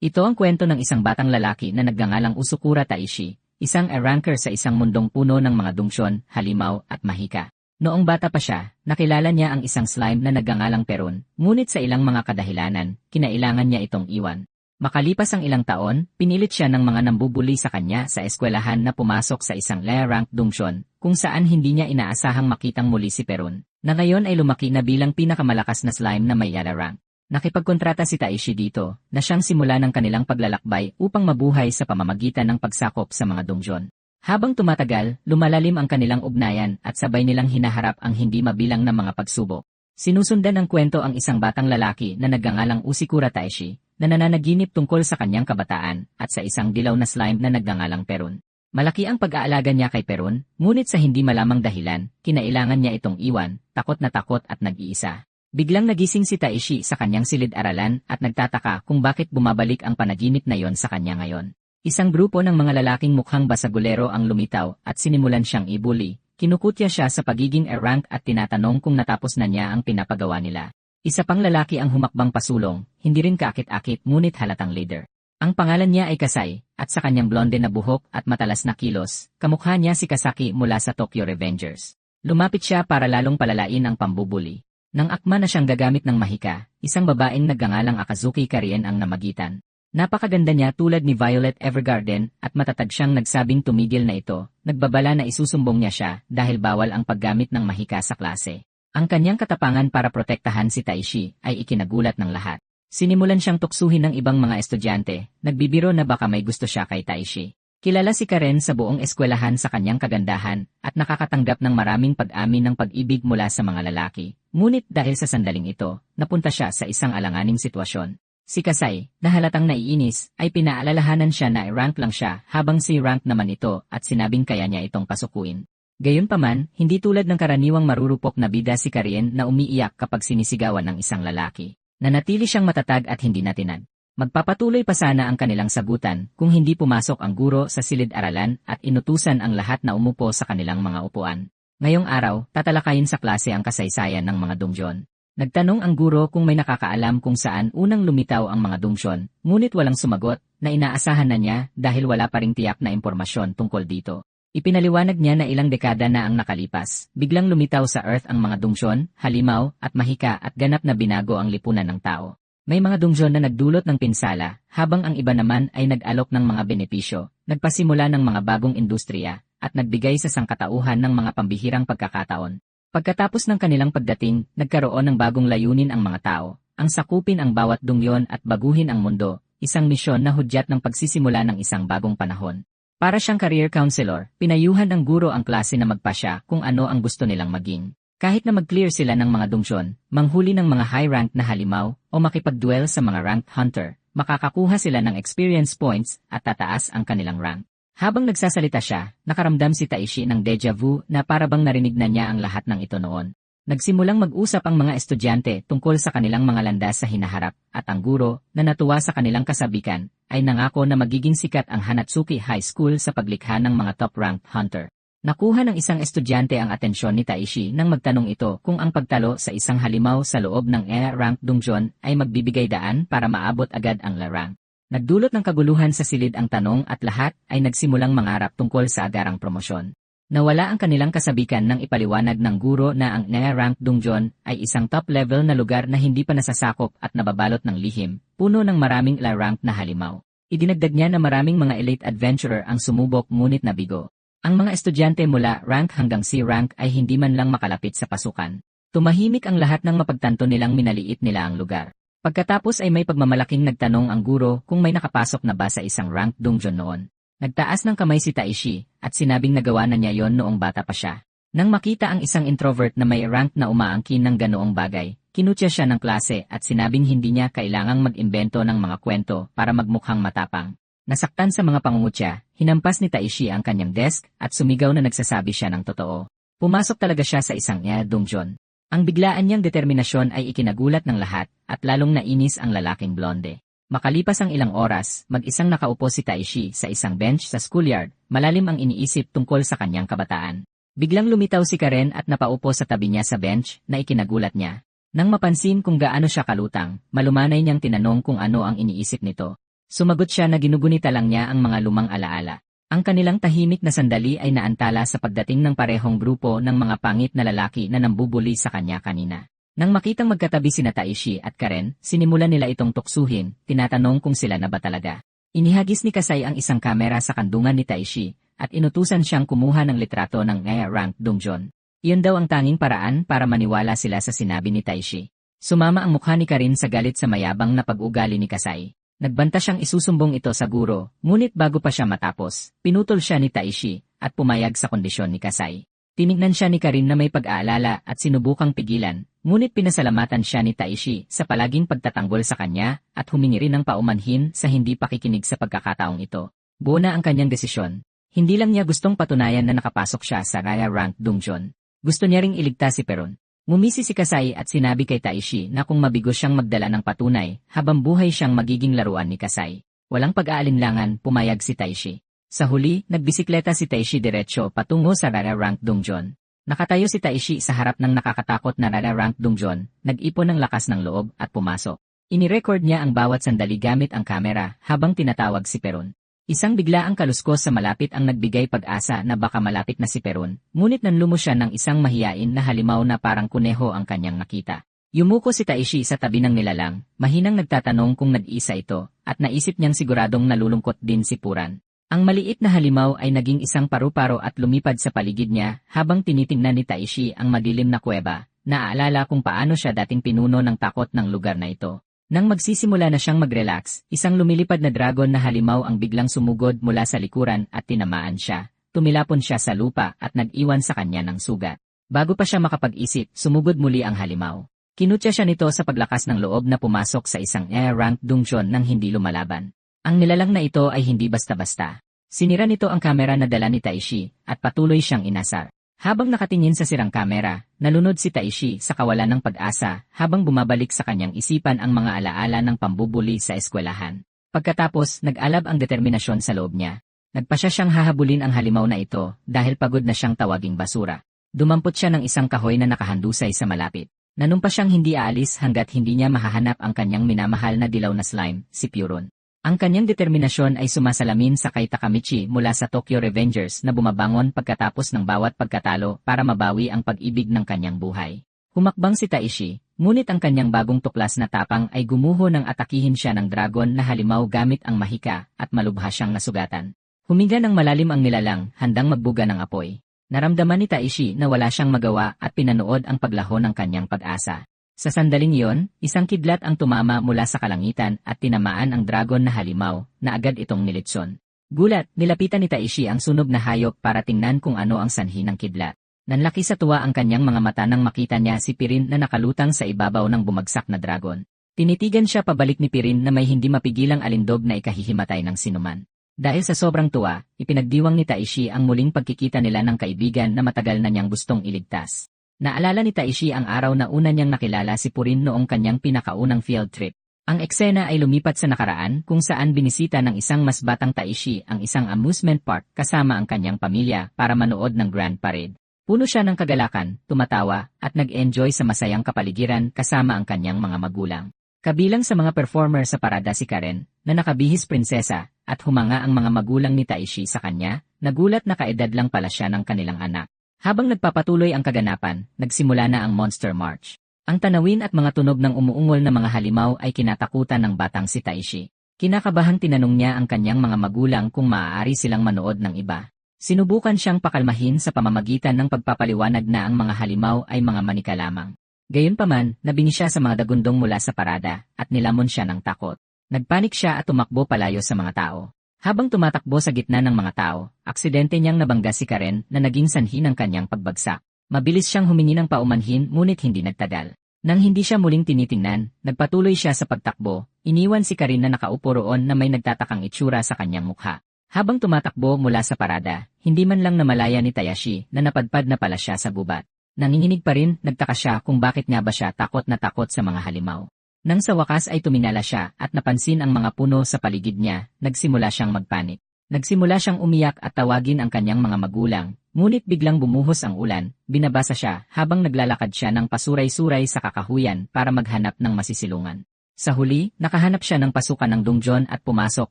Ito ang kwento ng isang batang lalaki na nagngangalang Usukura Taishi, isang ranker sa isang mundong puno ng mga dungsyon, halimaw at mahika. Noong bata pa siya, nakilala niya ang isang slime na nagngangalang Perun, ngunit sa ilang mga kadahilanan, kinailangan niya itong iwan. Makalipas ang ilang taon, pinilit siya ng mga nambubuli sa kanya sa eskwelahan na pumasok sa isang low-rank dungsyon, kung saan hindi niya inaasahang makitang muli si Perun, na ngayon ay lumaki na bilang pinakamalakas na slime na may yellow rank. Nakipagkontrata si Taishi dito, na siyang simula ng kanilang paglalakbay upang mabuhay sa pamamagitan ng pagsakop sa mga dungsyon. Habang tumatagal, lumalalim ang kanilang ugnayan at sabay nilang hinaharap ang hindi mabilang na mga pagsubok. Sinusundan ng kwento ang isang batang lalaki na nagngangalang Usukura Taishi, na nananaginip tungkol sa kanyang kabataan at sa isang dilaw na slime na nagngangalang Perun. Malaki ang pag-aalaga niya kay Perun, ngunit sa hindi malamang dahilan, kinailangan niya itong iwan, takot at nag-iisa. Biglang nagising si Taishi sa kanyang silid-aralan at nagtataka kung bakit bumabalik ang panaginip na yon sa kanya ngayon. Isang grupo ng mga lalaking mukhang basagulero ang lumitaw at sinimulan siyang ibuli. Kinukutya siya sa pagiging rank at tinatanong kung natapos na niya ang pinapagawa nila. Isa pang lalaki ang humakbang pasulong, hindi rin kaakit-akit ngunit halatang leader. Ang pangalan niya ay Kasai, at sa kanyang blonde na buhok at matalas na kilos, kamukha niya si Kasaki mula sa Tokyo Revengers. Lumapit siya para lalong palalain ang pambubuli. Nang akma na siyang gagamit ng mahika, isang babaeng nagngangalang Akazuki Karien ang namagitan. Napakaganda niya tulad ni Violet Evergarden at matatag siyang nagsabing tumigil na ito, nagbabala na isusumbong niya siya dahil bawal ang paggamit ng mahika sa klase. Ang kanyang katapangan para protektahan si Taishi ay ikinagulat ng lahat. Sinimulan siyang tuksuhin ng ibang mga estudyante, nagbibiro na baka may gusto siya kay Taishi. Kilala si Karen sa buong eskwelahan sa kanyang kagandahan at nakakatanggap ng maraming pag-amin ng pag-ibig mula sa mga lalaki. Ngunit dahil sa sandaling ito, napunta siya sa isang alanganing sitwasyon. Si Kasai, na halatang naiinis, ay pinaalalahanan siya na rank lang siya habang si rank naman ito at sinabing kaya niya itong pasukuin. Gayunpaman, hindi tulad ng karaniwang marurupok na bida si Karien na umiiyak kapag sinisigawan ng isang lalaki. Nanatili siyang matatag at hindi natinag. Magpapatuloy pa sana ang kanilang sagutan kung hindi pumasok ang guro sa silid-aralan at inutusan ang lahat na umupo sa kanilang mga upuan. Ngayong araw, tatalakayin sa klase ang kasaysayan ng mga dungsyon. Nagtanong ang guro kung may nakakaalam kung saan unang lumitaw ang mga dungsyon, ngunit walang sumagot na inaasahan na niya dahil wala pa ring tiyak na impormasyon tungkol dito. Ipinaliwanag niya na ilang dekada na ang nakalipas, biglang lumitaw sa Earth ang mga dungsyon, halimaw at mahika at ganap na binago ang lipunan ng tao. May mga dungsyon na nagdulot ng pinsala, habang ang iba naman ay nag-alok ng mga benepisyo, nagpasimula ng mga bagong industriya, at nagbigay sa sangkatauhan ng mga pambihirang pagkakataon. Pagkatapos ng kanilang pagdating, nagkaroon ng bagong layunin ang mga tao, ang sakupin ang bawat dungyon at baguhin ang mundo, isang misyon na hudyat ng pagsisimula ng isang bagong panahon. Para siyang career counselor, pinayuhan ng guro ang klase na magpasya kung ano ang gusto nilang maging. Kahit na mag-clear sila ng mga dungsyon, manghuli ng mga high-rank na halimaw, o makipag-duel sa mga ranked hunter, makakakuha sila ng experience points at tataas ang kanilang rank. Habang nagsasalita siya, nakaramdam si Taishi ng deja vu na parabang narinig na niya ang lahat ng ito noon. Nagsimulang mag-usap ang mga estudyante tungkol sa kanilang mga landas sa hinaharap, at ang guro, na natuwa sa kanilang kasabikan, ay nangako na magiging sikat ang Hanatsuki High School sa paglikha ng mga top-ranked hunter. Nakuha ng isang estudyante ang atensyon ni Taishi nang magtanong ito kung ang pagtalo sa isang halimaw sa loob ng rank dungsyon ay magbibigay daan para maabot agad ang rank. Nagdulot ng kaguluhan sa silid ang tanong at lahat ay nagsimulang mangarap tungkol sa agarang promosyon. Nawala ang kanilang kasabikan nang ipaliwanag ng guro na ang rank dungsyon ay isang top-level na lugar na hindi pa nasasakop at nababalot ng lihim, puno ng maraming rank na halimaw. Idinagdag niya na maraming mga elite adventurer ang sumubok ngunit nabigo. Ang mga estudyante mula rank hanggang C-rank ay hindi man lang makalapit sa pasukan. Tumahimik ang lahat ng mapagtanto nilang minaliit nila ang lugar. Pagkatapos ay may pagmamalaking nagtanong ang guro kung may nakapasok na ba sa isang rank dungsyon noon. Nagtaas ng kamay si Taishi at sinabing nagawa na niya yon noong bata pa siya. Nang makita ang isang introvert na may rank na umaangkin ng ganoong bagay, kinutya siya ng klase at sinabing hindi niya kailangang mag-imbento ng mga kwento para magmukhang matapang. Nasaktan sa mga pangungutya, hinampas ni Taishi ang kanyang desk at sumigaw na nagsasabi siya ng totoo. Pumasok talaga siya sa isang dungsyon. Ang biglaan niyang determinasyon ay ikinagulat ng lahat at lalong nainis ang lalaking blonde. Makalipas ang ilang oras, mag-isang nakaupo si Taishi sa isang bench sa schoolyard, malalim ang iniisip tungkol sa kanyang kabataan. Biglang lumitaw si Karen at napaupo sa tabi niya sa bench na ikinagulat niya. Nang mapansin kung gaano siya kalutang, malumanay niyang tinanong kung ano ang iniisip nito. Sumagot siya na ginugunita lang niya ang mga lumang alaala. Ang kanilang tahimik na sandali ay naantala sa pagdating ng parehong grupo ng mga pangit na lalaki na nambubuli sa kanya kanina. Nang makitang magkatabi sina Taishi at Karen, sinimulan nila itong tuksuhin, tinatanong kung sila na ba talaga. Inihagis ni Kasai ang isang kamera sa kandungan ni Taishi, at inutusan siyang kumuha ng litrato ng rank Dongjon. Iyon daw ang tanging paraan para maniwala sila sa sinabi ni Taishi. Sumama ang mukha ni Karin sa galit sa mayabang na pag-ugali ni Kasai. Nagbanta siyang isusumbong ito sa guro, ngunit bago pa siya matapos, pinutol siya ni Taishi, at pumayag sa kondisyon ni Kasai. Tinignan siya ni Karin na may pag-aalala at sinubukang pigilan, ngunit pinasalamatan siya ni Taishi sa palaging pagtatanggol sa kanya, at humingi rin ng paumanhin sa hindi pakikinig sa pagkakataong ito. Buo na ang kanyang desisyon. Hindi lang niya gustong patunayan na nakapasok siya sa rank Dongjon. Gusto niya ring iligtas si Peron. Ngumisi si Kasai at sinabi kay Taishi na kung mabigo siyang magdala ng patunay, habang buhay siyang magiging laruan ni Kasai. Walang pag-aalinlangan, pumayag si Taishi. Sa huli, nagbisikleta si Taishi diretso patungo sa rank Dongjon. Nakatayo si Taishi sa harap ng nakakatakot na rank Dongjon, nag-ipon ng lakas ng loob at pumasok. Inirecord niya ang bawat sandali gamit ang kamera habang tinatawag si Peron. Isang biglaang kaluskos sa malapit ang nagbigay pag-asa na baka malapit na si Peron, ngunit nanlumo siya ng isang mahiyain na halimaw na parang kuneho ang kanyang nakita. Yumuko si Taishi sa tabi ng nilalang, mahinang nagtatanong kung nag-isa ito, at naisip niyang siguradong nalulungkot din si Puran. Ang maliit na halimaw ay naging isang paru-paro at lumipad sa paligid niya habang tinitingnan ni Taishi ang madilim na kuweba. Naaalala kung paano siya dating pinuno ng takot ng lugar na ito. Nang magsisimula na siyang mag-relax, isang lumilipad na dragon na halimaw ang biglang sumugod mula sa likuran at tinamaan siya. Tumilapon siya sa lupa at nag-iwan sa kanya ng sugat. Bago pa siya makapag-isip, sumugod muli ang halimaw. Kinutya siya nito sa paglakas ng loob na pumasok sa isang rank Dongjon nang hindi lumalaban. Ang nilalang na ito ay hindi basta-basta. Sinira nito ang kamera na dala ni Taishi at patuloy siyang inasar. Habang nakatingin sa sirang kamera, nalunod si Taishi sa kawalan ng pag-asa habang bumabalik sa kanyang isipan ang mga alaala ng pambubuli sa eskwelahan. Pagkatapos, nag-alab ang determinasyon sa loob niya. Nagpasya siyang hahabulin ang halimaw na ito dahil pagod na siyang tawaging basura. Dumampot siya ng isang kahoy na nakahandusay sa malapit. Nanumpa siyang hindi aalis hanggat hindi niya mahahanap ang kanyang minamahal na dilaw na slime, si Puron. Ang kanyang determinasyon ay sumasalamin sa kay Takamichi mula sa Tokyo Revengers na bumabangon pagkatapos ng bawat pagkatalo para mabawi ang pag-ibig ng kanyang buhay. Humakbang si Taishi, ngunit ang kanyang bagong tuklas na tapang ay gumuho nang atakihin siya ng dragon na halimaw gamit ang mahika at malubha siyang nasugatan. Huminga ng malalim ang nilalang, handang magbuga ng apoy. Naramdaman ni Taishi na wala siyang magawa at pinanood ang paglaho ng kanyang pag-asa. Sa sandaling iyon, isang kidlat ang tumama mula sa kalangitan at tinamaan ang dragon na halimaw na agad itong nilitson. Gulat, nilapitan ni Taishi ang sunog na hayop para tingnan kung ano ang sanhi ng kidlat. Nanlaki sa tuwa ang kanyang mga mata nang makita niya si Pirin na nakalutang sa ibabaw ng bumagsak na dragon. Tinitigan siya pabalik ni Pirin na may hindi mapigilang alindog na ikahihimatay ng sinuman. Dahil sa sobrang tuwa, ipinagdiwang ni Taishi ang muling pagkikita nila ng kaibigan na matagal na niyang gustong iligtas. Naalala ni Taishi ang araw na una niyang nakilala si Purin noong kanyang pinakaunang field trip. Ang eksena ay lumipat sa nakaraan kung saan binisita ng isang mas batang Taishi ang isang amusement park kasama ang kanyang pamilya para manood ng Grand Parade. Puno siya ng kagalakan, tumatawa, at nag-enjoy sa masayang kapaligiran kasama ang kanyang mga magulang. Kabilang sa mga performer sa parada si Karen, na nakabihis prinsesa, at humanga ang mga magulang ni Taishi sa kanya, nagulat na kaedad lang pala siya ng kanilang anak. Habang nagpapatuloy ang kaganapan, nagsimula na ang Monster March. Ang tanawin at mga tunog ng umuungol na mga halimaw ay kinatakutan ng batang si Taishi. Kinakabahang tinanong niya ang kanyang mga magulang kung maaari silang manood ng iba. Sinubukan siyang pakalmahin sa pamamagitan ng pagpapaliwanag na ang mga halimaw ay mga manika lamang. Gayunpaman, nabingi siya sa mga dagundong mula sa parada, at nilamon siya ng takot. Nagpanik siya at tumakbo palayo sa mga tao. Habang tumatakbo sa gitna ng mga tao, aksidente niyang nabangga si Karen na naging sanhi ng kanyang pagbagsak. Mabilis siyang humingi ng paumanhin ngunit hindi nagtagal. Nang hindi siya muling tinitingnan, nagpatuloy siya sa pagtakbo, iniwan si Karen na nakaupo roon na may nagtatakang itsura sa kanyang mukha. Habang tumatakbo mula sa parada, hindi man lang namalaya ni Taishi na napadpad na pala siya sa gubat. Nanginginig pa rin, nagtaka siya kung bakit nga ba siya takot na takot sa mga halimaw. Nang sa wakas ay tumingala siya at napansin ang mga puno sa paligid niya, nagsimula siyang magpanik. Nagsimula siyang umiyak at tawagin ang kanyang mga magulang, ngunit biglang bumuhos ang ulan, binabasa siya habang naglalakad siya ng pasuray-suray sa kakahuyan para maghanap ng masisilungan. Sa huli, nakahanap siya ng pasukan ng dungeon at pumasok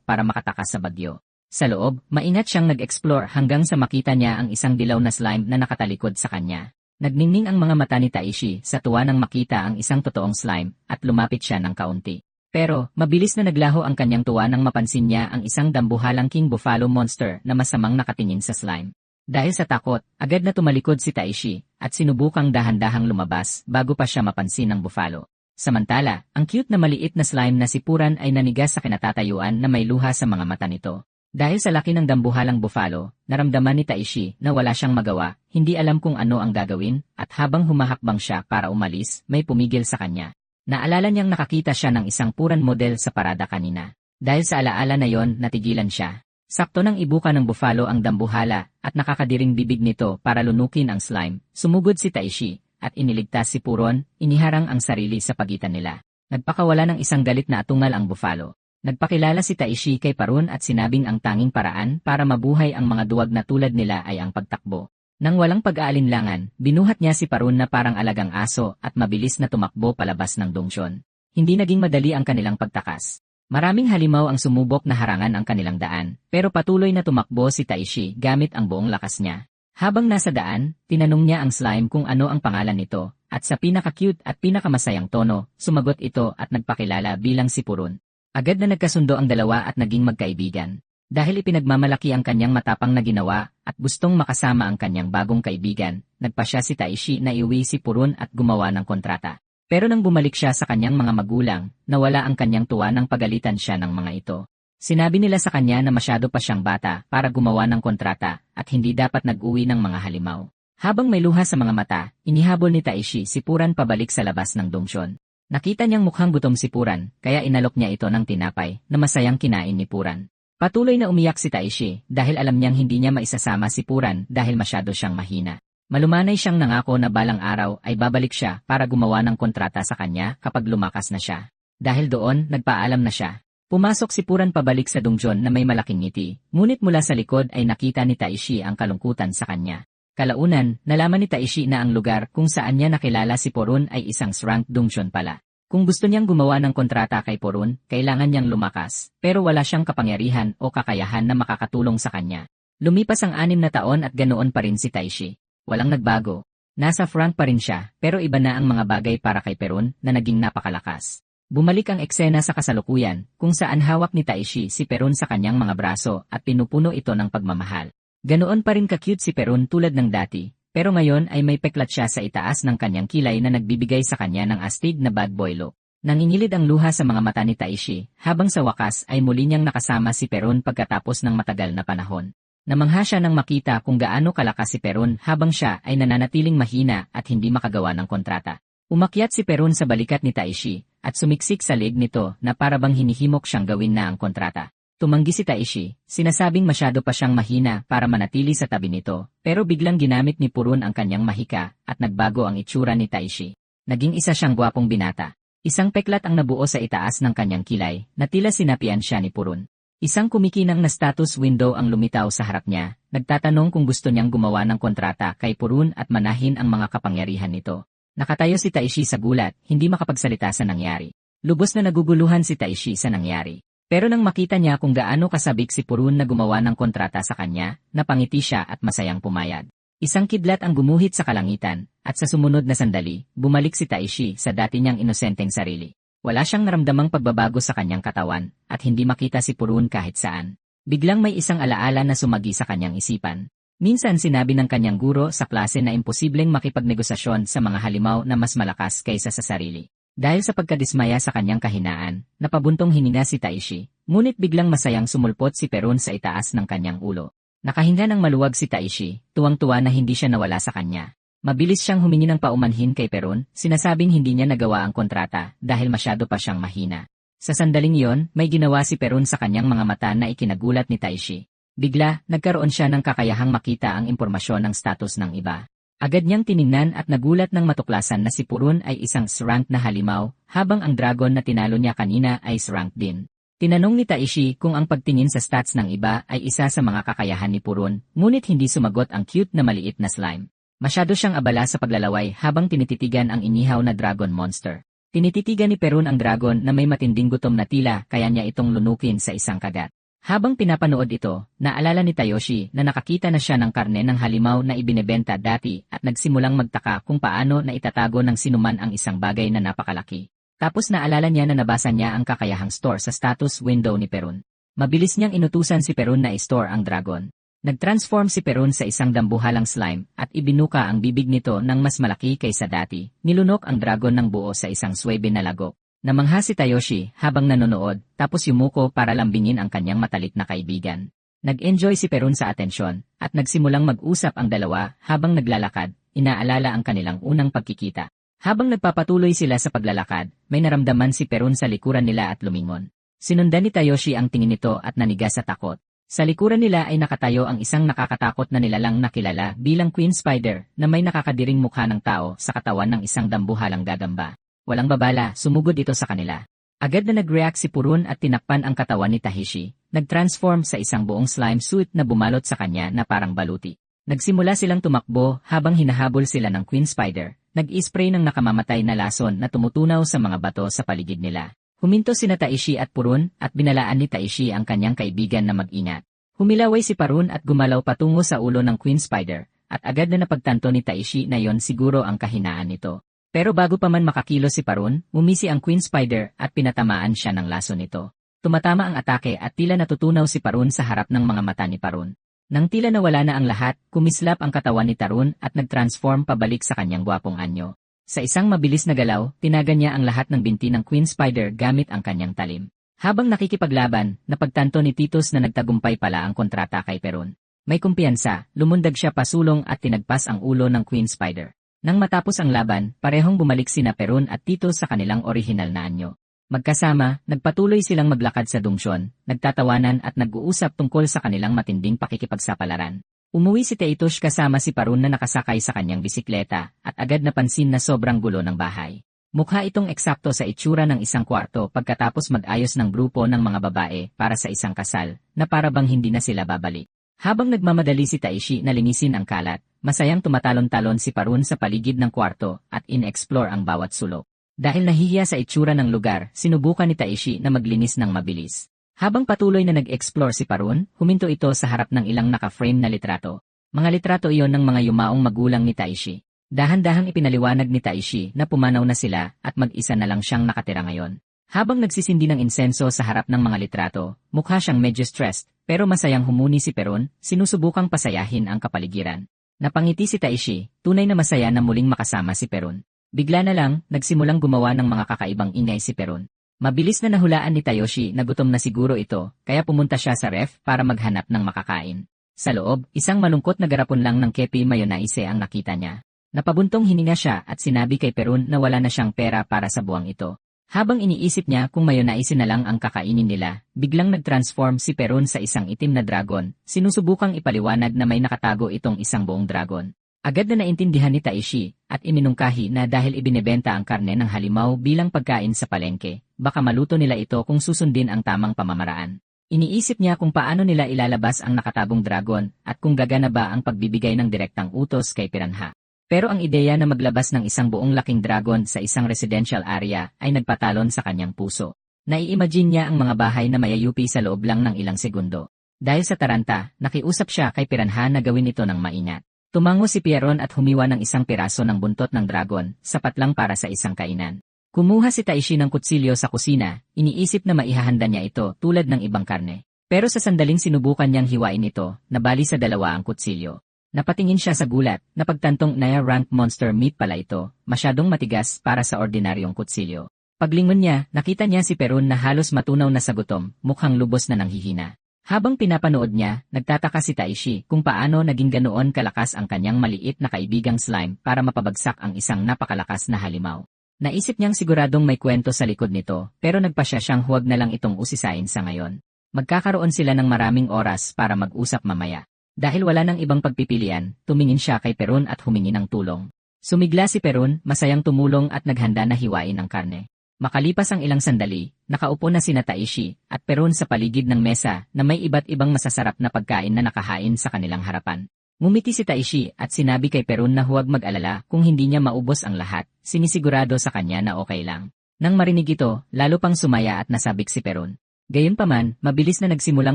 para makatakas sa bagyo. Sa loob, maingat siyang nag-explore hanggang sa makita niya ang isang dilaw na slime na nakatalikod sa kanya. Nagningning ang mga mata ni Taishi sa tuwa nang makita ang isang totoong slime at lumapit siya ng kaunti. Pero, mabilis na naglaho ang kanyang tuwa nang mapansin niya ang isang dambuhalang king buffalo monster na masamang nakatingin sa slime. Dahil sa takot, agad na tumalikod si Taishi at sinubukang dahan-dahang lumabas bago pa siya mapansin ng buffalo. Samantala, ang cute na maliit na slime na si Puran ay nanigas sa kinatatayuan na may luha sa mga mata nito. Dahil sa laki ng dambuhalang buffalo, naramdaman ni Taishi na wala siyang magawa, hindi alam kung ano ang gagawin, at habang humahakbang siya para umalis, may pumigil sa kanya. Naalala niyang nakakita siya ng isang Puran model sa parada kanina. Dahil sa alaala na yon, natigilan siya. Sakto nang ibuka ng buffalo ang dambuhala at nakakadiring bibig nito para lunukin ang slime, sumugod si Taishi at iniligtas si Puron, iniharang ang sarili sa pagitan nila. Nagpakawala ng isang galit na atungal ang buffalo. Nagpakilala si Taishi kay Parun at sinabing ang tanging paraan para mabuhay ang mga duwag na tulad nila ay ang pagtakbo. Nang walang pag-aalinlangan, binuhat niya si Parun na parang alagang aso at mabilis na tumakbo palabas ng dungsyon. Hindi naging madali ang kanilang pagtakas. Maraming halimaw ang sumubok na harangan ang kanilang daan, pero patuloy na tumakbo si Taishi gamit ang buong lakas niya. Habang nasa daan, tinanong niya ang slime kung ano ang pangalan nito, at sa pinaka-cute at pinakamasayang tono, sumagot ito at nagpakilala bilang si Purun. Agad na nagkasundo ang dalawa at naging magkaibigan. Dahil ipinagmamalaki ang kanyang matapang na ginawa at gustong makasama ang kanyang bagong kaibigan, nagpasya si Taishi na iuwi si Purun at gumawa ng kontrata. Pero nang bumalik siya sa kanyang mga magulang, nawala ang kanyang tuwa nang pagalitan siya ng mga ito. Sinabi nila sa kanya na masyado pa siyang bata para gumawa ng kontrata at hindi dapat nag-uwi ng mga halimaw. Habang may luha sa mga mata, inihabol ni Taishi si Puran pabalik sa labas ng dungsyon. Nakita niyang mukhang gutom si Puran, kaya inalok niya ito ng tinapay na masayang kinain ni Puran. Patuloy na umiyak si Taishi dahil alam niyang hindi niya maisasama si Puran dahil masyado siyang mahina. Malumanay siyang nangako na balang araw ay babalik siya para gumawa ng kontrata sa kanya kapag lumakas na siya. Dahil doon, nagpaalam na siya. Pumasok si Puran pabalik sa dungsyon na may malaking ngiti, ngunit mula sa likod ay nakita ni Taishi ang kalungkutan sa kanya. Kalaunan, nalaman ni Taishi na ang lugar kung saan niya nakilala si Purun ay isang shrunk dungsyon pala. Kung gusto niyang gumawa ng kontrata kay Purun, kailangan niyang lumakas, pero wala siyang kapangyarihan o kakayahan na makakatulong sa kanya. Lumipas ang 6 na taon at ganoon pa rin si Taishi. Walang nagbago. Nasa front pa rin siya, pero iba na ang mga bagay para kay Purun na naging napakalakas. Bumalik ang eksena sa kasalukuyan, kung saan hawak ni Taishi si Purun sa kanyang mga braso at pinupuno ito ng pagmamahal. Ganoon pa rin ka-cute si Purun tulad ng dati. Pero ngayon ay may peklat siya sa itaas ng kanyang kilay na nagbibigay sa kanya ng astig na bad boy look. Nangingilid ang luha sa mga mata ni Taishi, habang sa wakas ay muli niyang nakasama si Purun pagkatapos ng matagal na panahon. Namangha siya nang makita kung gaano kalakas si Purun habang siya ay nananatiling mahina at hindi makagawa ng kontrata. Umakyat si Purun sa balikat ni Taishi at sumiksik sa leg nito na parabang hinihimok siyang gawin na ang kontrata. Tumanggi si Taishi, sinasabing masyado pa siyang mahina para manatili sa tabi nito, pero biglang ginamit ni Purun ang kanyang mahika at nagbago ang itsura ni Taishi. Naging isa siyang gwapong binata. Isang peklat ang nabuo sa itaas ng kanyang kilay, na tila sinapian siya ni Purun. Isang kumikinang na status window ang lumitaw sa harap niya, nagtatanong kung gusto niyang gumawa ng kontrata kay Purun at manahin ang mga kapangyarihan nito. Nakatayo si Taishi sa gulat, hindi makapagsalita sa nangyari. Lubos na naguguluhan si Taishi sa nangyari. Pero nang makita niya kung gaano kasabik si Purun na gumawa ng kontrata sa kanya, napangiti siya at masayang pumayag. Isang kidlat ang gumuhit sa kalangitan, at sa sumunod na sandali, bumalik si Taishi sa dati niyang inosenteng sarili. Wala siyang naramdamang pagbabago sa kanyang katawan, at hindi makita si Purun kahit saan. Biglang may isang alaala na sumagi sa kanyang isipan. Minsan sinabi ng kanyang guro sa klase na imposibleng makipagnegosasyon sa mga halimaw na mas malakas kaysa sa sarili. Dahil sa pagkadismaya sa kanyang kahinaan, napabuntong hininga si Taishi, ngunit biglang masayang sumulpot si Purun sa itaas ng kanyang ulo. Nakahinga ng maluwag si Taishi, tuwang-tuwa na hindi siya nawala sa kanya. Mabilis siyang humingi ng paumanhin kay Purun, sinasabing hindi niya nagawa ang kontrata dahil masyado pa siyang mahina. Sa sandaling iyon, may ginawa si Purun sa kanyang mga mata na ikinagulat ni Taishi. Bigla, nagkaroon siya ng kakayahang makita ang impormasyon ng status ng iba. Agad niyang tiningnan at nagulat ng matuklasan na si Purun ay isang S-rank na halimaw, habang ang dragon na tinalo niya kanina ay S-rank din. Tinanong ni Taishi kung ang pagtingin sa stats ng iba ay isa sa mga kakayahan ni Purun, ngunit hindi sumagot ang cute na maliit na slime. Masyado siyang abala sa paglalaway habang tinititigan ang inihaw na dragon monster. Tinititigan ni Perun ang dragon na may matinding gutom na tila kaya niya itong lunukin sa isang kagat. Habang pinapanood ito, naalala ni Tayoshi na nakakita na siya ng karne ng halimaw na ibinebenta dati at nagsimulang magtaka kung paano na itatago ng sinuman ang isang bagay na napakalaki. Tapos naalala niya na nabasa niya ang kakayahang store sa status window ni Perun. Mabilis niyang inutusan si Perun na i-store ang dragon. Nag-transform si Perun sa isang dambuhalang slime at ibinuka ang bibig nito ng mas malaki kaysa dati. Nilunok ang dragon ng buo sa isang swebe na lagok. Namangha si Tayoshi habang nanonood tapos yumuko para lambingin ang kanyang matalik na kaibigan. Nag-enjoy si Perun sa atensyon at nagsimulang mag-usap ang dalawa habang naglalakad, inaalala ang kanilang unang pagkikita. Habang nagpapatuloy sila sa paglalakad, may naramdaman si Perun sa likuran nila at lumingon. Sinundan ni Tayoshi ang tingin nito at naniga sa takot. Sa likuran nila ay nakatayo ang isang nakakatakot na nilalang nakilala bilang Queen Spider na may nakakadiring mukha ng tao sa katawan ng isang dambuhalang gagamba. Walang babala, sumugod ito sa kanila. Agad na nag-react si Perun at tinakpan ang katawan ni Tahishi. Nag-transform sa isang buong slime suit na bumalot sa kanya na parang baluti. Nagsimula silang tumakbo habang hinahabol sila ng Queen Spider. Nag-spray ng nakamamatay na lason na tumutunaw sa mga bato sa paligid nila. Huminto sina Taishi at Perun at binalaan ni Taishi ang kanyang kaibigan na mag-ingat. Humilaway si Perun at gumalaw patungo sa ulo ng Queen Spider at agad na napagtanto ni Taishi na yon siguro ang kahinaan nito. Pero bago pa man makakilos si Perun, umisi ang Queen Spider at pinatamaan siya ng laso nito. Tumatama ang atake at tila natutunaw si Perun sa harap ng mga mata ni Perun. Nang tila nawala na ang lahat, kumislap ang katawan ni Tarun at nag-transform pabalik sa kanyang gwapong anyo. Sa isang mabilis na galaw, tinagan niya ang lahat ng binti ng Queen Spider gamit ang kanyang talim. Habang nakikipaglaban, napagtanto ni Titus na nagtagumpay pala ang kontrata kay Perun. May kumpiyansa, lumundag siya pasulong at tinagpas ang ulo ng Queen Spider. Nang matapos ang laban, parehong bumalik sina Perun at Titus sa kanilang orihinal na anyo. Magkasama, nagpatuloy silang maglakad sa dungsyon, nagtatawanan at nag-uusap tungkol sa kanilang matinding pakikipagsapalaran. Umuwi si Taitosh kasama si Perun na nakasakay sa kanyang bisikleta at agad napansin na sobrang gulo ng bahay. Mukha itong eksakto sa itsura ng isang kwarto pagkatapos mag-ayos ng grupo ng mga babae para sa isang kasal, na para bang hindi na sila babalik. Habang nagmamadali si Taishi na linisin ang kalat, masayang tumatalon-talon si Perun sa paligid ng kwarto at in-explore ang bawat sulok. Dahil nahihiya sa itsura ng lugar, sinubukan ni Taishi na maglinis ng mabilis. Habang patuloy na nag-explore si Perun, huminto ito sa harap ng ilang naka-frame na litrato. Mga litrato iyon ng mga yumaong magulang ni Taishi. Dahan-dahang ipinaliwanag ni Taishi na pumanaw na sila at mag-isa na lang siyang nakatira ngayon. Habang nagsisindi ng insenso sa harap ng mga litrato, mukha siyang medyo stressed, pero masayang humuni si Perun, sinusubukang pasayahin ang kapaligiran. Napangiti si Taishi, tunay na masaya na muling makasama si Perun. Bigla na lang, nagsimulang gumawa ng mga kakaibang ingay si Perun. Mabilis na nahulaan ni Tayoshi na gutom na siguro ito, kaya pumunta siya sa ref para maghanap ng makakain. Sa loob, isang malungkot na garapon lang ng kepi mayonnaise ang nakita niya. Napabuntong hininga siya at sinabi kay Perun na wala na siyang pera para sa buwang ito. Habang iniisip niya kung mayonnaise na lang ang kakainin nila, biglang nag-transform si Perun sa isang itim na dragon, sinusubukang ipaliwanag na may nakatago itong isang buong dragon. Agad na naintindihan ni Taishi at iminungkahi na dahil ibinebenta ang karne ng halimaw bilang pagkain sa palengke, baka maluto nila ito kung susundin ang tamang pamamaraan. Iniisip niya kung paano nila ilalabas ang nakatabong dragon at kung gagana ba ang pagbibigay ng direktang utos kay Piranha. Pero ang ideya na maglabas ng isang buong laking dragon sa isang residential area ay nagpatalon sa kanyang puso. Nai-imagine niya ang mga bahay na mayayupi sa loob lang ng ilang segundo. Dahil sa taranta, nakiusap siya kay Piranha na gawin ito ng maingat. Tumango si Pieron at humiwa ng isang piraso ng buntot ng dragon, sapat lang para sa isang kainan. Kumuha si Taishi ng kutsilyo sa kusina, iniisip na maihahanda niya ito tulad ng ibang karne. Pero sa sandaling sinubukan niyang hiwain ito, nabali sa dalawa ang kutsilyo. Napatingin siya sa gulat, napagtantong rank monster meat pala ito, masyadong matigas para sa ordinaryong kutsilyo. Paglingon niya, nakita niya si Perun na halos matunaw na sa gutom, mukhang lubos na nanghihina. Habang pinapanood niya, nagtataka si Taishi kung paano naging ganoon kalakas ang kanyang maliit na kaibigang slime para mapabagsak ang isang napakalakas na halimaw. Naisip niyang siguradong may kwento sa likod nito, pero nagpasya siyang huwag na lang itong usisain sa ngayon. Magkakaroon sila ng maraming oras para mag-usap mamaya. Dahil wala nang ibang pagpipilian, tumingin siya kay Perun at humingi ng tulong. Sumigla si Perun, masayang tumulong at naghanda na hiwain ang karne. Makalipas ang ilang sandali, nakaupo na sina Taishi at Perun sa paligid ng mesa na may iba't ibang masasarap na pagkain na nakahain sa kanilang harapan. Ngumiti si Taishi at sinabi kay Perun na huwag mag-alala kung hindi niya maubos ang lahat, sinisigurado sa kanya na okay lang. Nang marinig ito, lalo pang sumaya at nasabik si Perun. Gayunpaman, mabilis na nagsimulang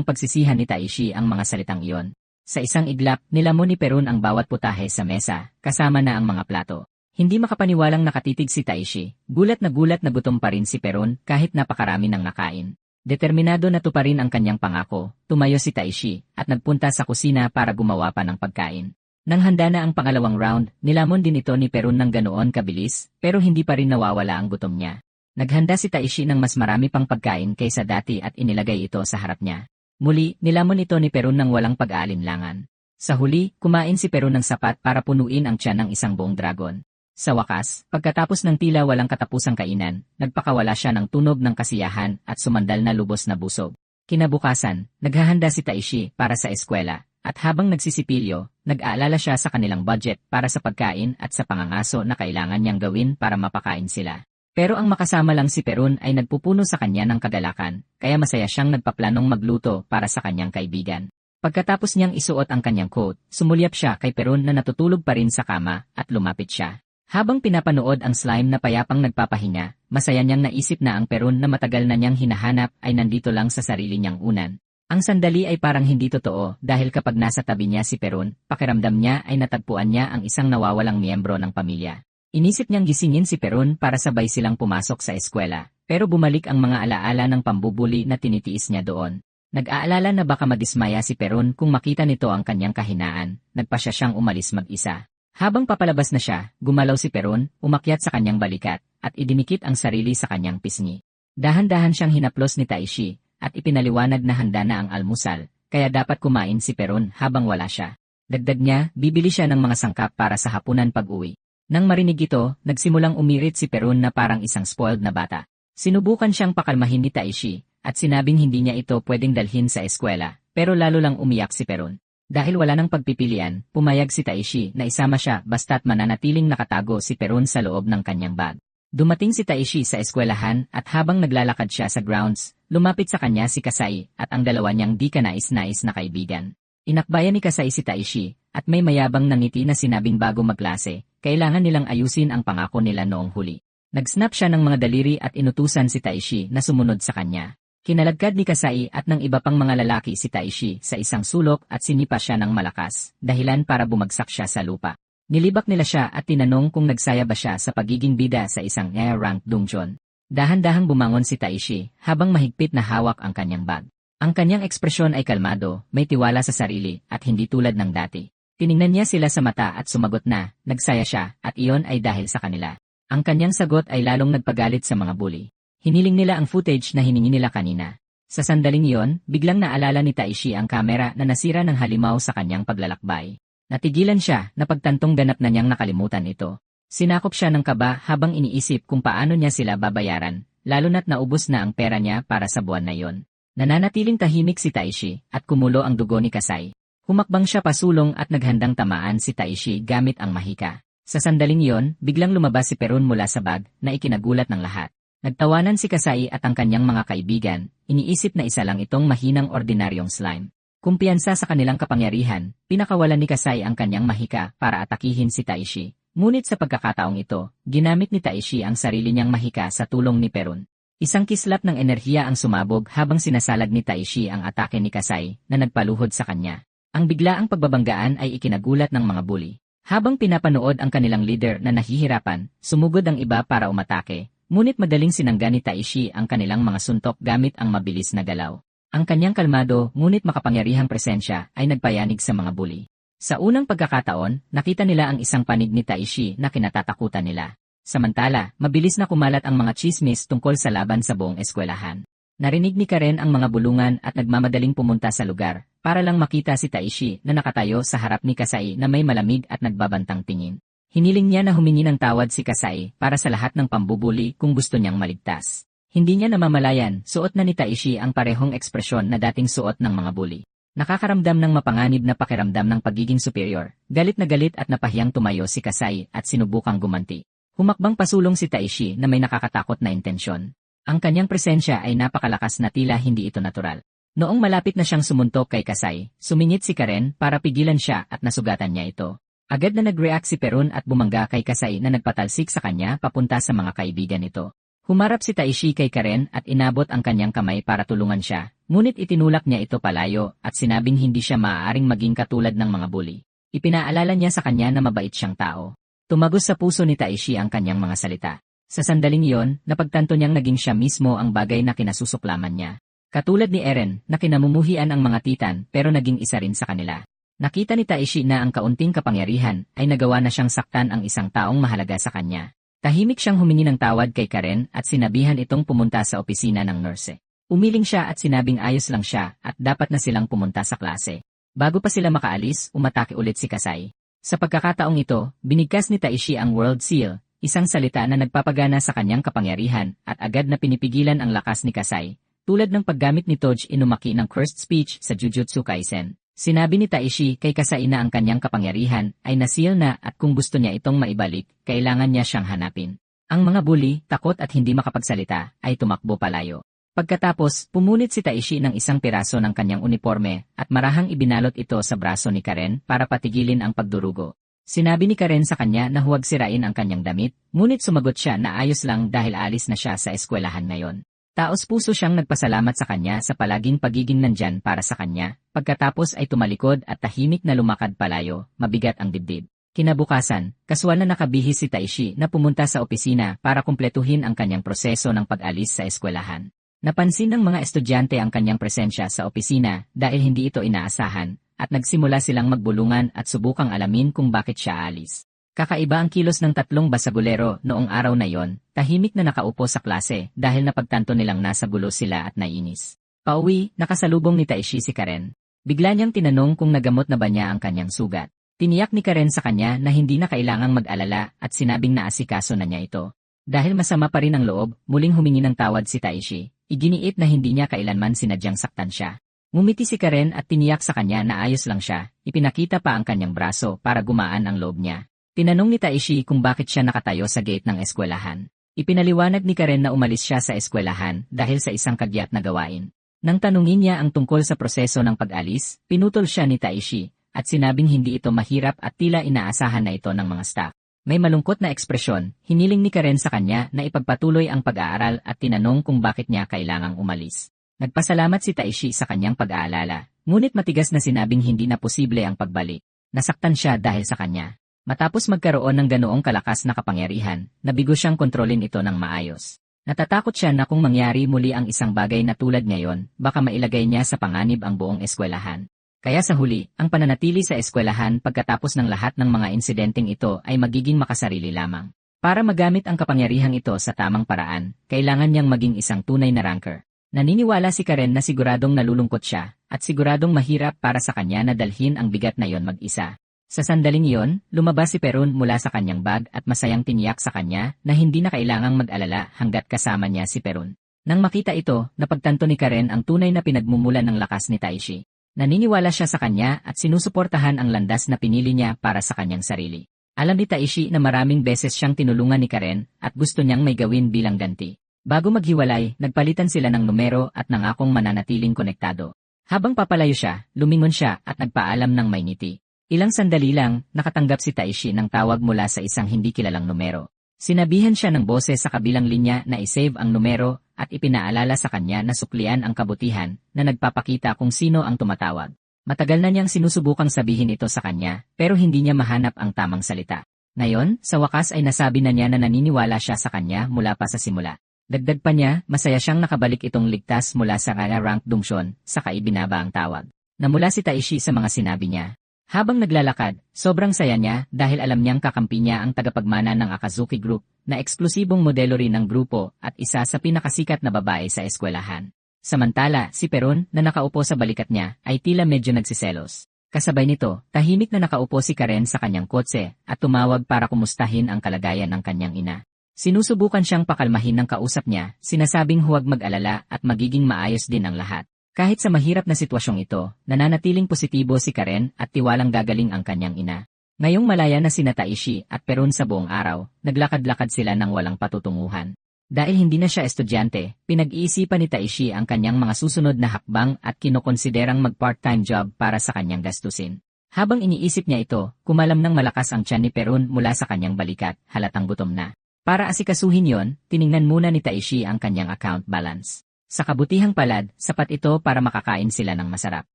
pagsisihan ni Taishi ang mga salitang iyon. Sa isang iglap, nilamon ni Perun ang bawat putahe sa mesa, kasama na ang mga plato. Hindi makapaniwalang nakatitig si Taishi, gulat na gutom pa rin si Perun kahit napakarami ng nakain. Determinado na tuparin ang kanyang pangako, tumayo si Taishi at nagpunta sa kusina para gumawa pa ng pagkain. Nang handa na ang pangalawang round, nilamon din ito ni Perun ng ganoon kabilis, pero hindi pa rin nawawala ang gutom niya. Naghanda si Taishi ng mas marami pang pagkain kaysa dati at inilagay ito sa harap niya. Muli, nilamon ito ni Perun ng walang pag-aalinlangan. Sa huli, kumain si Perun ng sapat para punuin ang tiyan ng isang buong dragon. Sa wakas, pagkatapos ng tila walang katapusang kainan, nagpakawala siya ng tunog ng kasiyahan at sumandal na lubos na busog. Kinabukasan, naghahanda si Taishi para sa eskwela, at habang nagsisipilyo, nag-aalala siya sa kanilang budget para sa pagkain at sa pangangaso na kailangan niyang gawin para mapakain sila. Pero ang makasama lang si Perun ay nagpupuno sa kanya ng kagalakan, kaya masaya siyang nagpaplanong magluto para sa kanyang kaibigan. Pagkatapos niyang isuot ang kanyang coat, sumulyap siya kay Perun na natutulog pa rin sa kama at lumapit siya. Habang pinapanood ang slime na payapang nagpapahinga, masaya niyang naisip na ang Perun na matagal na niyang hinahanap ay nandito lang sa sarili niyang unan. Ang sandali ay parang hindi totoo dahil kapag nasa tabi niya si Perun, pakiramdam niya ay natagpuan niya ang isang nawawalang miyembro ng pamilya. Inisip niyang gisingin si Perun para sabay silang pumasok sa eskwela, pero bumalik ang mga alaala ng pambubuli na tinitiis niya doon. Nag-aalala na baka madismaya si Perun kung makita nito ang kanyang kahinaan, nagpasya siyang umalis mag-isa. Habang papalabas na siya, gumalaw si Perun, umakyat sa kanyang balikat, at idinikit ang sarili sa kanyang pisngi. Dahan-dahan siyang hinaplos ni Taishi, at ipinaliwanag na handa na ang almusal, kaya dapat kumain si Perun habang wala siya. Dagdag niya, bibili siya ng mga sangkap para sa hapunan pag-uwi. Nang marinig ito, nagsimulang umirit si Perun na parang isang spoiled na bata. Sinubukan siyang pakalmahin ni Taishi, at sinabing hindi niya ito pwedeng dalhin sa eskwela, pero lalo lang umiyak si Perun. Dahil wala nang pagpipilian, pumayag si Taishi na isama siya basta't mananatiling nakatago si Perun sa loob ng kanyang bag. Dumating si Taishi sa eskwelahan at habang naglalakad siya sa grounds, lumapit sa kanya si Kasai at ang dalawa niyang di kanais-nais na kaibigan. Inakbayan ni Kasai si Taishi at may mayabang na ngiti na sinabing bago magklase, kailangan nilang ayusin ang pangako nila noong huli. Nag-snap siya ng mga daliri at inutusan si Taishi na sumunod sa kanya. Kinalagkad ni Kasai at ng iba pang mga lalaki si Taishi sa isang sulok at sinipa siya ng malakas, dahilan para bumagsak siya sa lupa. Nilibak nila siya at tinanong kung nagsaya ba siya sa pagiging bida sa isang rank dungeon. Dahan-dahang bumangon si Taishi habang mahigpit na hawak ang kanyang bag. Ang kanyang ekspresyon ay kalmado, may tiwala sa sarili at hindi tulad ng dati. Tiningnan niya sila sa mata at sumagot na, nagsaya siya at iyon ay dahil sa kanila. Ang kanyang sagot ay lalong nagpagalit sa mga bully. Hiniling nila ang footage na hiningi nila kanina. Sa sandaling iyon, biglang naalala ni Taishi ang kamera na nasira ng halimaw sa kanyang paglalakbay. Natigilan siya na pagtantong ganap na niyang nakalimutan ito. Sinakop siya ng kaba habang iniisip kung paano niya sila babayaran, lalo na't naubos na ang pera niya para sa buwan na iyon. Nananatiling tahimik si Taishi at kumulo ang dugo ni Kasai. Humakbang siya pasulong at naghandang tamaan si Taishi gamit ang mahika. Sa sandaling iyon, biglang lumabas si Perun mula sa bag na ikinagulat ng lahat. Nagtawanan si Kasai at ang kanyang mga kaibigan, iniisip na isa lang itong mahinang ordinaryong slime. Kumpiyansa sa kanilang kapangyarihan, pinakawalan ni Kasai ang kanyang mahika para atakihin si Taishi. Ngunit sa pagkakataong ito, ginamit ni Taishi ang sarili niyang mahika sa tulong ni Perun. Isang kislap ng enerhiya ang sumabog habang sinasalag ni Taishi ang atake ni Kasai na nagpaluhod sa kanya. Ang biglaang pagbabanggaan ay ikinagulat ng mga bully. Habang pinapanood ang kanilang leader na nahihirapan, sumugod ang iba para umatake. Ngunit madaling sinangga ni Taishi ang kanilang mga suntok gamit ang mabilis na galaw. Ang kanyang kalmado ngunit makapangyarihang presensya ay nagpayanig sa mga bully. Sa unang pagkakataon, nakita nila ang isang panig ni Taishi na kinatatakutan nila. Samantala, mabilis na kumalat ang mga chismis tungkol sa laban sa buong eskwelahan. Narinig ni Karen ang mga bulungan at nagmamadaling pumunta sa lugar para lang makita si Taishi na nakatayo sa harap ni Kasai na may malamig at nagbabantang tingin. Hiniling niya na humingi ng tawad si Kasai para sa lahat ng pambubuli kung gusto niyang maligtas. Hindi niya namamalayan, suot na ni Taishi ang parehong ekspresyon na dating suot ng mga bully. Nakakaramdam ng mapanganib na pakiramdam ng pagiging superior. Galit na galit at napahiyang tumayo si Kasai at sinubukang gumanti. Humakbang pasulong si Taishi na may nakakatakot na intensyon. Ang kanyang presensya ay napakalakas na tila hindi ito natural. Noong malapit na siyang sumuntok kay Kasai, sumingit si Karen para pigilan siya at nasugatan niya ito. Agad na nag-react si Perun at bumangga kay Kasai na nagpatalsik sa kanya papunta sa mga kaibigan nito. Humarap si Taishi kay Karen at inabot ang kanyang kamay para tulungan siya, ngunit itinulak niya ito palayo at sinabing hindi siya maaaring maging katulad ng mga bully. Ipinaalala niya sa kanya na mabait siyang tao. Tumagos sa puso ni Taishi ang kanyang mga salita. Sa sandaling iyon, napagtanto niyang naging siya mismo ang bagay na kinasusuklaman niya. Katulad ni Eren, na kinamumuhian ang mga titan pero naging isa rin sa kanila. Nakita ni Taishi na ang kaunting kapangyarihan ay nagawa na siyang saktan ang isang taong mahalaga sa kanya. Tahimik siyang humingi ng tawad kay Karen at sinabihan itong pumunta sa opisina ng nurse. Umiling siya at sinabing ayos lang siya at dapat na silang pumunta sa klase. Bago pa sila makaalis, umatake ulit si Kasai. Sa pagkakataong ito, binigkas ni Taishi ang World Seal, isang salita na nagpapagana sa kanyang kapangyarihan at agad na pinipigilan ang lakas ni Kasai. Tulad ng paggamit ni Toji Inumaki ng cursed speech sa Jujutsu Kaisen. Sinabi ni Taishi kay Kasai na ang kanyang kapangyarihan ay naseal na at kung gusto niya itong maibalik, kailangan niya siyang hanapin. Ang mga bully, takot at hindi makapagsalita, ay tumakbo palayo. Pagkatapos, pumunit si Taishi ng isang piraso ng kanyang uniforme at marahang ibinalot ito sa braso ni Karen para patigilin ang pagdurugo. Sinabi ni Karen sa kanya na huwag sirain ang kanyang damit, ngunit sumagot siya na ayos lang dahil alis na siya sa eskwelahan ngayon. Taos-puso siyang nagpasalamat sa kanya sa palaging pagiging nandyan para sa kanya, pagkatapos ay tumalikod at tahimik na lumakad palayo, mabigat ang dibdib. Kinabukasan, kaswal na nakabihis si Taishi na pumunta sa opisina para kumpletuhin ang kanyang proseso ng pag-alis sa eskwelahan. Napansin ng mga estudyante ang kanyang presensya sa opisina dahil hindi ito inaasahan, at nagsimula silang magbulungan at subukang alamin kung bakit siya alis. Kakaiba ang kilos ng tatlong basagulero noong araw na yon, tahimik na nakaupo sa klase dahil napagtanto nilang nasa gulo sila at naiinis. Pauwi, nakasalubong ni Taishi si Karen. Bigla niyang tinanong kung nagamot na ba niya ang kanyang sugat. Tiniyak ni Karen sa kanya na hindi na kailangang mag-alala at sinabing naasikaso na niya ito. Dahil masama pa rin ang loob, muling humingi ng tawad si Taishi. Iginiit na hindi niya kailanman sinadyang saktan siya. Ngumiti si Karen at tiniyak sa kanya na ayos lang siya, ipinakita pa ang kanyang braso para gumaan ang loob niya. Tinanong ni Taishi kung bakit siya nakatayo sa gate ng eskwelahan. Ipinaliwanag ni Karen na umalis siya sa eskwelahan dahil sa isang kagyat na gawain. Nang tanungin niya ang tungkol sa proseso ng pag-alis, pinutol siya ni Taishi at sinabing hindi ito mahirap at tila inaasahan na ito ng mga staff. May malungkot na ekspresyon, hiniling ni Karen sa kanya na ipagpatuloy ang pag-aaral at tinanong kung bakit niya kailangang umalis. Nagpasalamat si Taishi sa kanyang pag-aalala, ngunit matigas na sinabing hindi na posible ang pagbalik. Nasaktan siya dahil sa kanya. Matapos magkaroon ng ganoong kalakas na kapangyarihan, nabigo siyang kontrolin ito ng maayos. Natatakot siya na kung mangyari muli ang isang bagay na tulad ngayon, baka mailagay niya sa panganib ang buong eskwelahan. Kaya sa huli, ang pananatili sa eskwelahan pagkatapos ng lahat ng mga insidenteng ito ay magiging makasarili lamang. Para magamit ang kapangyarihang ito sa tamang paraan, kailangan niyang maging isang tunay na ranker. Naniniwala si Karen na siguradong nalulungkot siya, at siguradong mahirap para sa kanya na dalhin ang bigat na yon mag-isa. Sa sandaling iyon, lumabas si Perun mula sa kanyang bag at masayang tiniyak sa kanya na hindi na kailangang mag-alala hanggat kasama niya si Perun. Nang makita ito, napagtanto ni Karen ang tunay na pinagmumulan ng lakas ni Taishi. Naniniwala siya sa kanya at sinusuportahan ang landas na pinili niya para sa kanyang sarili. Alam ni Taishi na maraming beses siyang tinulungan ni Karen at gusto niyang may gawin bilang ganti. Bago maghiwalay, nagpalitan sila ng numero at nangakong mananatiling konektado. Habang papalayo siya, lumingon siya at nagpaalam ng may ngiti. Ilang sandali lang, nakatanggap si Taishi ng tawag mula sa isang hindi kilalang numero. Sinabihan siya ng boses sa kabilang linya na isave ang numero at ipinaalala sa kanya na suklian ang kabutihan na nagpapakita kung sino ang tumatawag. Matagal na niyang sinusubukang sabihin ito sa kanya pero hindi niya mahanap ang tamang salita. Ngayon, sa wakas ay nasabi na niya na naniniwala siya sa kanya mula pa sa simula. Dagdag pa niya, masaya siyang nakabalik itong ligtas mula sa kaya rank Dungsyon, saka ibinaba ang tawag. Namula si Taishi sa mga sinabi niya. Habang naglalakad, sobrang saya niya dahil alam niyang kakampi niya ang tagapagmana ng Akazuki Group na eksklusibong modelo rin ng grupo at isa sa pinakasikat na babae sa eskwelahan. Samantala, si Perun na nakaupo sa balikat niya ay tila medyo nagsiselos. Kasabay nito, tahimik na nakaupo si Karen sa kanyang kotse at tumawag para kumustahin ang kalagayan ng kanyang ina. Sinusubukan siyang pakalmahin ng kausap niya, sinasabing huwag mag-alala at magiging maayos din ang lahat. Kahit sa mahirap na sitwasyong ito, nananatiling positibo si Karen at tiwalang gagaling ang kanyang ina. Ngayong malaya na sina Taishi at Perun sa buong araw, naglakad-lakad sila ng walang patutunguhan. Dahil hindi na siya estudyante, pinag-iisipan ni Taishi ang kanyang mga susunod na hakbang at kinokonsiderang mag-part-time job para sa kanyang gastusin. Habang iniisip niya ito, kumalam ng malakas ang tiyan ni Perun mula sa kanyang balikat, halatang gutom na. Para asikasuhin yon, tiningnan muna ni Taishi ang kanyang account balance. Sa kabutihang palad, sapat ito para makakain sila ng masarap.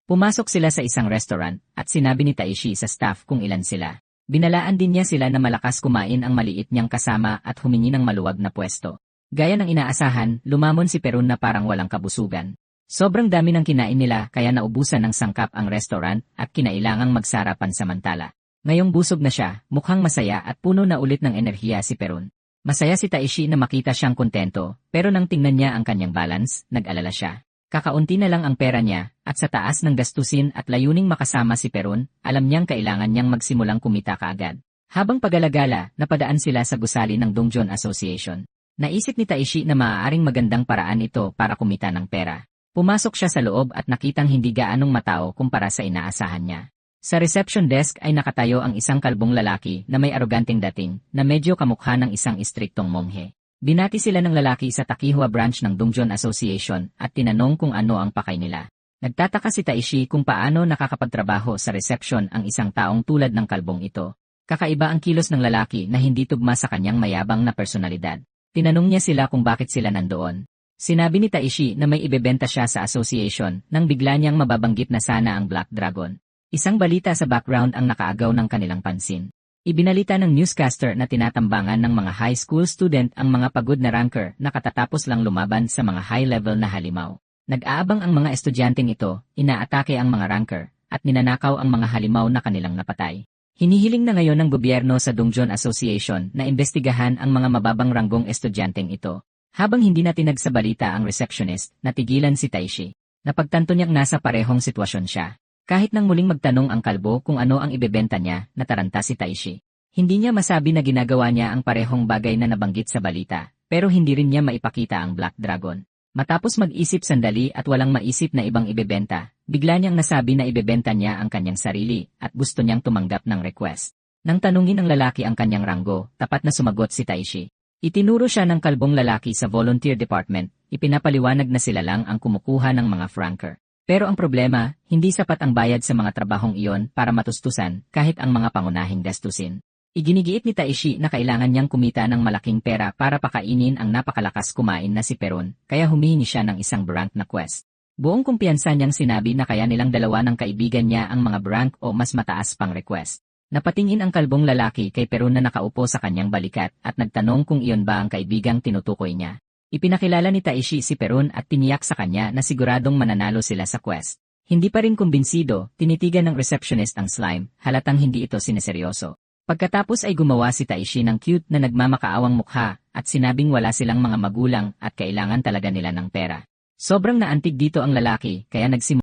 Pumasok sila sa isang restaurant at sinabi ni Taishi sa staff kung ilan sila. Binalaan din niya sila na malakas kumain ang maliit niyang kasama at humingi ng maluwag na pwesto. Gaya ng inaasahan, lumamon si Perun na parang walang kabusugan. Sobrang dami ng kinain nila kaya naubusan ng sangkap ang restaurant at kinailangang magsara pansamantala. Ngayong busog na siya, mukhang masaya at puno na ulit ng enerhiya si Perun. Masaya si Taishi na makita siyang kontento, pero nang tingnan niya ang kanyang balance, nag-alala siya. Kakaunti na lang ang pera niya, at sa taas ng gastusin at layuning makasama si Perun, alam niyang kailangan niyang magsimulang kumita kaagad. Habang pagalagala, napadaan sila sa gusali ng Dongjon Association. Naisip ni Taishi na maaaring magandang paraan ito para kumita ng pera. Pumasok siya sa loob at nakitang hindi gaanong matao kumpara sa inaasahan niya. Sa reception desk ay nakatayo ang isang kalbong lalaki na may aroganteng dating na medyo kamukha ng isang istriktong monghe. Binati sila ng lalaki sa Takihwa branch ng Dongjon Association at tinanong kung ano ang pakay nila. Nagtataka si Taishi kung paano nakakapagtrabaho sa reception ang isang taong tulad ng kalbong ito. Kakaiba ang kilos ng lalaki na hindi tugma sa kanyang mayabang na personalidad. Tinanong niya sila kung bakit sila nandoon. Sinabi ni Taishi na may ibebenta siya sa association nang bigla niyang mababanggit na sana ang Black Dragon. Isang balita sa background ang nakaagaw ng kanilang pansin. Ibinalita ng newscaster na tinatambangan ng mga high school student ang mga pagod na ranker na katatapos lang lumaban sa mga high-level na halimaw. Nag-aabang ang mga estudyanteng ito, inaatake ang mga ranker, at ninanakaw ang mga halimaw na kanilang napatay. Hinihiling na ngayon ng gobyerno sa Dongjon Association na imbestigahan ang mga mababang ranggong estudyanteng ito. Habang hindi na tinag sa balita ang receptionist, natigilan si Taishi. Napagtanto niyang nasa parehong sitwasyon siya. Kahit nang muling magtanong ang kalbo kung ano ang ibebenta niya, nataranta si Taishi. Hindi niya masabi na ginagawa niya ang parehong bagay na nabanggit sa balita, pero hindi rin niya maipakita ang Black Dragon. Matapos mag-isip sandali at walang maisip na ibang ibebenta, bigla niyang nasabi na ibebenta niya ang kanyang sarili at gusto niyang tumanggap ng request. Nang tanungin ng lalaki ang kanyang ranggo, tapat na sumagot si Taishi. Itinuro siya ng kalbong lalaki sa volunteer department, ipinapaliwanag na sila lang ang kumukuha ng mga franker. Pero ang problema, hindi sapat ang bayad sa mga trabahong iyon para matustusan kahit ang mga pangunahing gastusin. Iginigiit ni Taishi na kailangan niyang kumita ng malaking pera para pakainin ang napakalakas kumain na si Perun, kaya humihingi siya ng isang brank na quest. Buong kumpiyansa niyang sinabi na kaya nilang dalawa ng kaibigan niya ang mga brank o mas mataas pang request. Napatingin ang kalbong lalaki kay Perun na nakaupo sa kanyang balikat at nagtanong kung iyon ba ang kaibigang tinutukoy niya. Ipinakilala ni Taishi si Perun at tiniyak sa kanya na siguradong mananalo sila sa quest. Hindi pa rin kumbinsido, tinitigan ng receptionist ang slime, halatang hindi ito sineseryoso. Pagkatapos ay gumawa si Taishi ng cute na nagmamakaawang mukha at sinabing wala silang mga magulang at kailangan talaga nila ng pera. Sobrang naantig dito ang lalaki kaya nagsimula